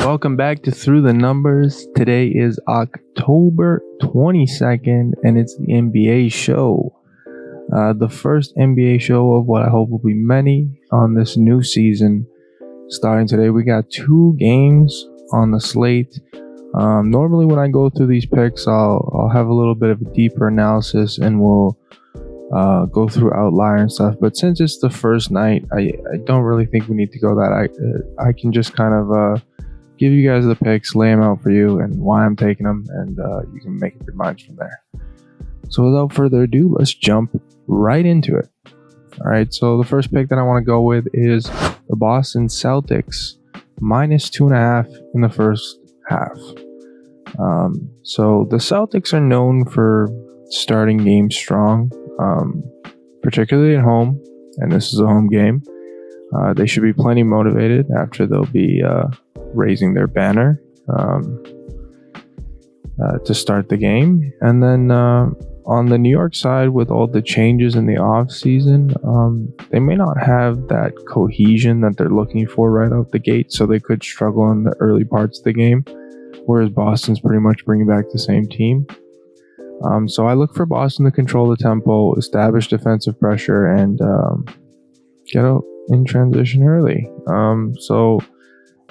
Welcome back to Thru the Numbers. Today is October 22nd, and it's the NBA show. The first NBA show of what I hope will be many on this new season. Starting today, we got 2 games on the slate. Normally when I go through these picks, I'll have a little bit of a deeper analysis and we'll go through outlier and stuff. But since it's the first night, I don't really think we need to go that. I can just kind of give you guys the picks, lay them out for you, and why I'm taking them, and you can make up your minds from there. So without further ado, let's jump right into it. All right, so the first pick that I want to go with is the Boston Celtics, -2.5 in the first half. So the Celtics are known for starting games strong, particularly at home, and this is a home game. They should be plenty motivated after they'll be raising their banner to start the game. And then on the New York side, with all the changes in the off season, they may not have that cohesion that they're looking for right out the gate, so they could struggle in the early parts of the game, whereas Boston's pretty much bringing back the same team. So I look for Boston to control the tempo, establish defensive pressure, and get out in transition early. So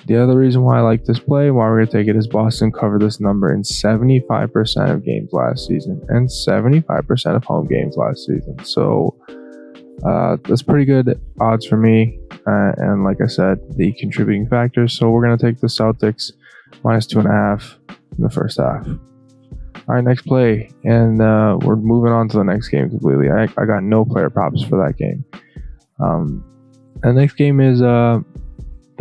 the other reason why I like this play, why we're going to take it, is Boston covered this number in 75% of games last season and 75% of home games last season. So that's pretty good odds for me. And like I said, the contributing factors. So we're going to take the Celtics -2.5 in the first half. All right, next play. And we're moving on to the next game completely. I got no player props for that game. The next game is the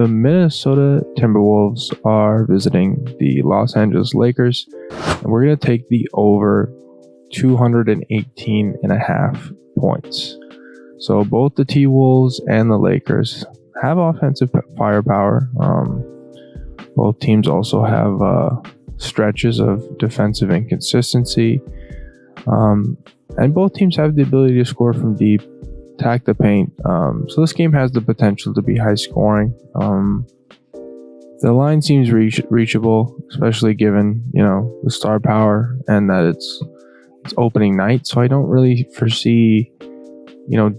Minnesota Timberwolves are visiting the Los Angeles Lakers, and we're going to take the over 218.5 points. So both the T-Wolves and the Lakers have offensive firepower. Both teams also have stretches of defensive inconsistency, and both teams have the ability to score from deep, attack the paint. So this game has the potential to be high scoring. The line seems reachable, especially given, the star power and that it's opening night. So I don't really foresee,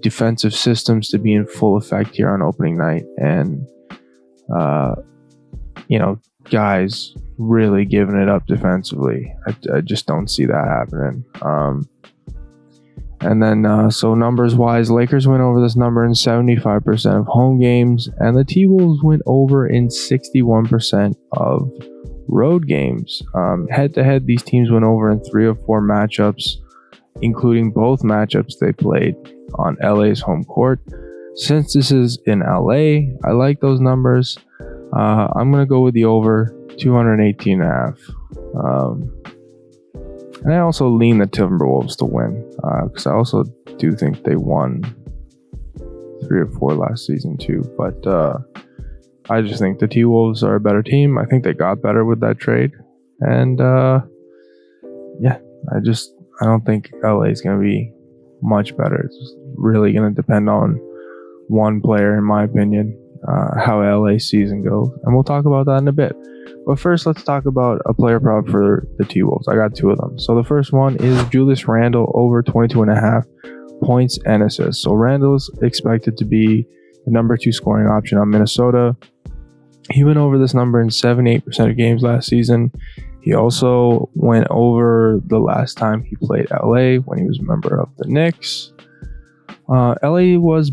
defensive systems to be in full effect here on opening night. And, guys really giving it up defensively. I just don't see that happening. And then, so numbers-wise, Lakers went over this number in 75% of home games, and the T-Wolves went over in 61% of road games. Head-to-head, these teams went over in 3 or 4 matchups, including both matchups they played on LA's home court. Since this is in LA, I like those numbers. I'm going to go with the over 218.5. And I also lean the Timberwolves to win, because I also do think they won 3 or 4 last season too. But I just think the T-Wolves are a better team. I think they got better with that trade. And I don't think LA is going to be much better. It's really going to depend on one player, in my opinion, how LA season goes. And we'll talk about that in a bit. But first, let's talk about a player prop for the T-Wolves. I got 2 of them. So the first one is Julius Randle over 22.5 points and assists. So Randle's expected to be the number 2 scoring option on Minnesota. He went over this number in 78% of games last season. He also went over the last time he played LA when he was a member of the Knicks. LA was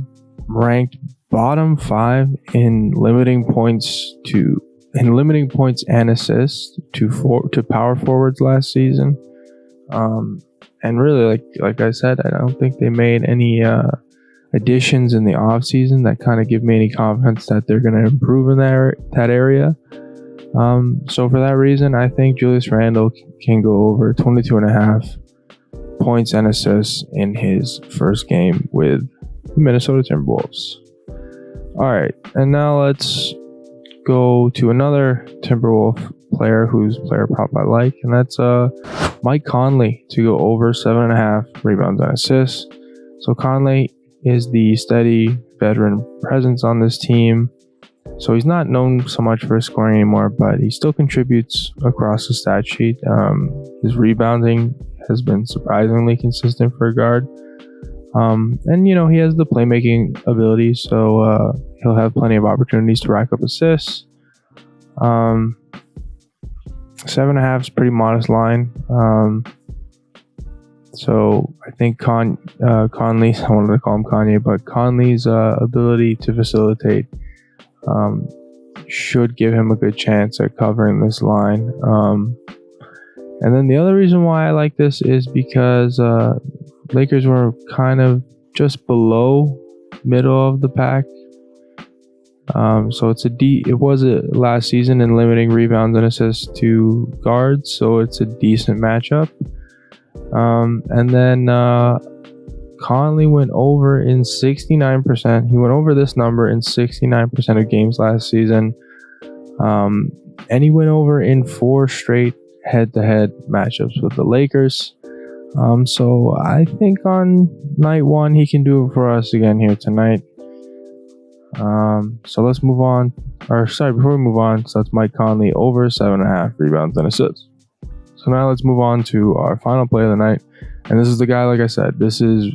ranked bottom 5 in limiting points and assists to power forwards last season. And really, like I said, I don't think they made any additions in the offseason that kind of give me any confidence that they're going to improve in that area. So for that reason, I think Julius Randle can go over 22.5 points and assists in his first game with the Minnesota Timberwolves. All right, and now let's go to another Timberwolf player whose player prop I like, and that's Mike Conley to go over 7.5 rebounds and assists. So Conley is the steady veteran presence on this team. So he's not known so much for his scoring anymore, but he still contributes across the stat sheet. His rebounding has been surprisingly consistent for a guard. And, he has the playmaking ability, so he'll have plenty of opportunities to rack up assists. 7.5 is a pretty modest line. So I think Conley's, I wanted to call him Kanye, but Conley's ability to facilitate should give him a good chance at covering this line. And then the other reason why I like this is because Lakers were kind of just below middle of the pack. So it was a last season in limiting rebounds and assists to guards, so it's a decent matchup. And then Conley went over in 69%. He went over this number in 69% of games last season. And he went over in 4 straight head-to-head matchups with the Lakers. So I think on night 1 he can do it for us again here tonight. So let's move on. Before we move on, so that's Mike Conley over 7.5 rebounds and assists. So now let's move on to our final play of the night. And this is the guy, like I said, this is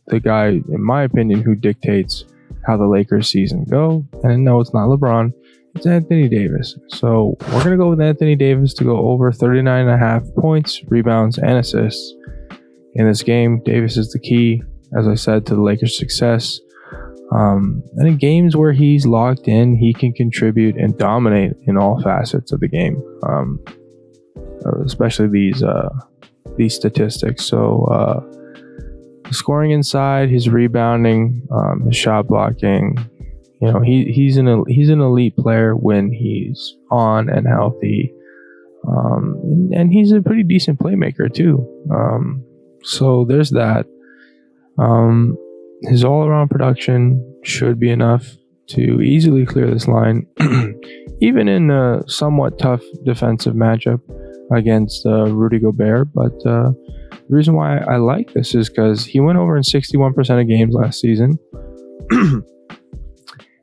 the guy, in my opinion, who dictates how the Lakers season go. And no, it's not LeBron, it's Anthony Davis. So we're going to go with Anthony Davis to go over 39.5 points, rebounds, and assists in this game. Davis is the key, as I said, to the Lakers' success. And in games where he's locked in, he can contribute and dominate in all facets of the game. Especially these statistics. So scoring inside, his rebounding, his shot blocking, he's an elite player when he's on and healthy, and he's a pretty decent playmaker too. So there's that. His all-around production should be enough to easily clear this line, even in a somewhat tough defensive matchup against Rudy Gobert. But the reason why I like this is because he went over in 61% of games last season,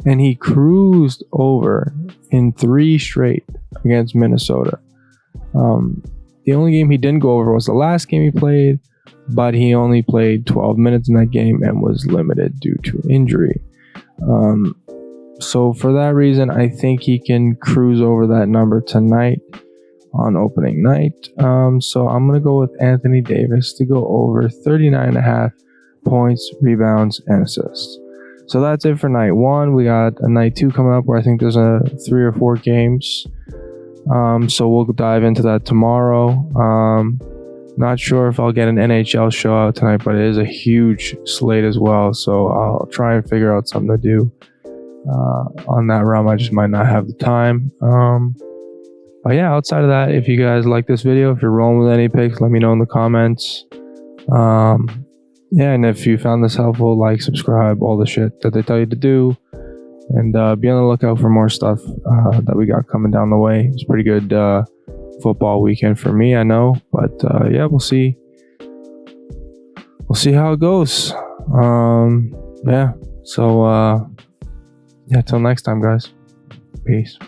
and he cruised over in 3 straight against Minnesota. The only game he didn't go over was the last game he played, but he only played 12 minutes in that game and was limited due to injury. So for that reason, I think he can cruise over that number tonight on opening night. So I'm going to go with Anthony Davis to go over 39.5 points, rebounds, and assists. So that's it for night 1. We got a night 2 coming up where I think there's 3 or 4 games. So we'll dive into that tomorrow. Not sure if I'll get an NHL show out tonight, but it is a huge slate as well. So I'll try and figure out something to do on that realm. I just might not have the time. But yeah, outside of that, if you guys like this video, if you're rolling with any picks, let me know in the comments. And if you found this helpful, like, subscribe, all the shit that they tell you to do. And be on the lookout for more stuff that we got coming down the way. It's a pretty good football weekend for me, I know. But yeah, we'll see. We'll see how it goes. Yeah. So, till next time, guys. Peace.